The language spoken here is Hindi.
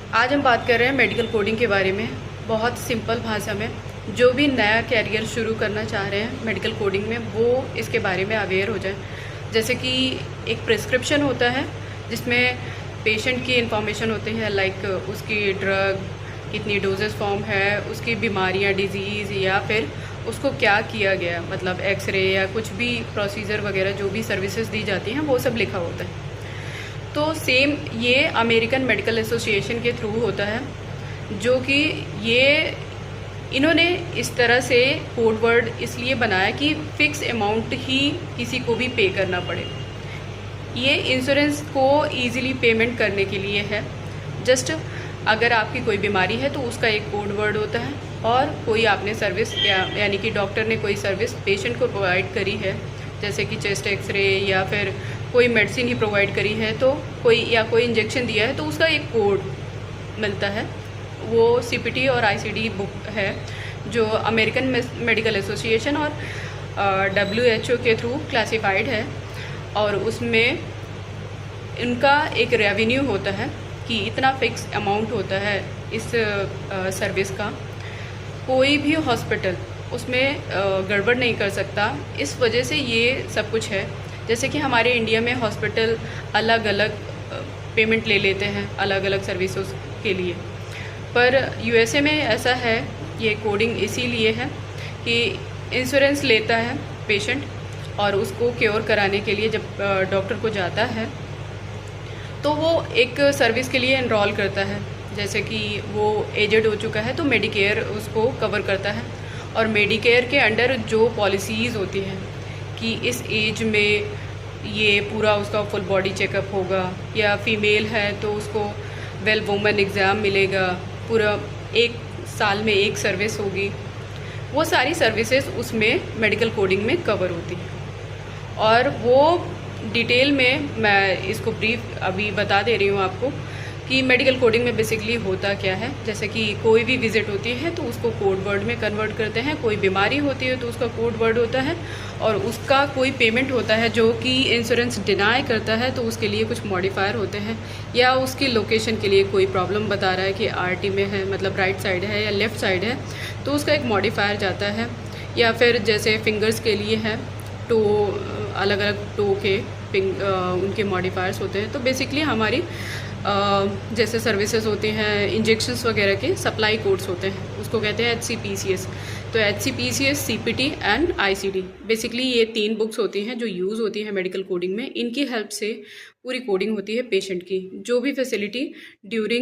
आज हम बात कर रहे हैं मेडिकल कोडिंग के बारे में, बहुत सिंपल भाषा में। जो भी नया कैरियर शुरू करना चाह रहे हैं मेडिकल कोडिंग में, वो इसके बारे में अवेयर हो जाए। जैसे कि एक प्रिस्क्रिप्शन होता है जिसमें पेशेंट की इन्फॉर्मेशन होती है, लाइक उसकी ड्रग कितनी डोजेस फॉर्म है, उसकी बीमारियां, डिजीज़, या फिर उसको क्या किया गया, मतलब एक्सरे या कुछ भी प्रोसीजर वगैरह जो भी सर्विसेज दी जाती हैं वो सब लिखा होता है। तो सेम ये अमेरिकन मेडिकल एसोसिएशन के थ्रू होता है, जो कि ये इन्होंने इस तरह से कोड वर्ड इसलिए बनाया कि फ़िक्स अमाउंट ही किसी को भी पे करना पड़े। ये इंश्योरेंस को इजीली पेमेंट करने के लिए है। जस्ट अगर आपकी कोई बीमारी है तो उसका एक कोड वर्ड होता है, और कोई आपने सर्विस यानी कि डॉक्टर ने कोई सर्विस पेशेंट को प्रोवाइड करी है, जैसे कि चेस्ट एक्सरे या फिर कोई मेडिसिन ही प्रोवाइड करी है, तो कोई इंजेक्शन दिया है तो उसका एक कोड मिलता है। वो सीपीटी और आईसीडी बुक है जो अमेरिकन मेडिकल एसोसिएशन और WHO के थ्रू क्लासिफाइड है, और उसमें इनका एक रेवेन्यू होता है कि इतना फिक्स अमाउंट होता है इस सर्विस का। कोई भी हॉस्पिटल उसमें गड़बड़ नहीं कर सकता, इस वजह से ये सब कुछ है। जैसे कि हमारे इंडिया में हॉस्पिटल अलग अलग पेमेंट ले लेते हैं अलग अलग सर्विसों के लिए, पर यूएसए में ऐसा है। ये कोडिंग इसीलिए है कि इंश्योरेंस लेता है पेशेंट, और उसको क्योर कराने के लिए जब डॉक्टर को जाता है तो वो एक सर्विस के लिए एनरोल करता है। जैसे कि वो एजेड हो चुका है तो मेडिकेयर उसको कवर करता है, और मेडिकेयर के अंडर जो पॉलिसीज़ होती हैं कि इस एज में ये पूरा उसका फुल बॉडी चेकअप होगा, या फीमेल है तो उसको वेल वुमेन एग्ज़ाम मिलेगा, पूरा 1 साल में एक सर्विस होगी, वो सारी सर्विसेज उसमें मेडिकल कोडिंग में कवर होती हैं। और वो डिटेल में मैं इसको ब्रीफ अभी बता दे रही हूँ आपको कि मेडिकल कोडिंग में बेसिकली होता क्या है। जैसे कि कोई भी विज़िट होती है तो उसको कोड वर्ड में कन्वर्ट करते हैं, कोई बीमारी होती है तो उसका कोड वर्ड होता है, और उसका कोई पेमेंट होता है जो कि इंश्योरेंस डिनाई करता है तो उसके लिए कुछ मॉडिफायर होते हैं, या उसकी लोकेशन के लिए कोई प्रॉब्लम बता रहा है कि RT में है, मतलब राइट साइड है या लेफ़्ट साइड है, तो उसका एक मॉडिफायर जाता है। या फिर जैसे फिंगर्स के लिए है, टो अलग अलग टो के उनके मॉडिफायर्स होते हैं। तो बेसिकली हमारी जैसे सर्विसेज होती हैं, इंजेक्शंस वगैरह के सप्लाई कोड्स होते हैं, उसको कहते हैं HCPCS। तो HCPCS, CPT and ICD, basically ये 3 बुक्स होती हैं जो यूज़ होती हैं मेडिकल कोडिंग में। इनकी हेल्प से पूरी कोडिंग होती है पेशेंट की, जो भी फैसिलिटी ड्यूरिंग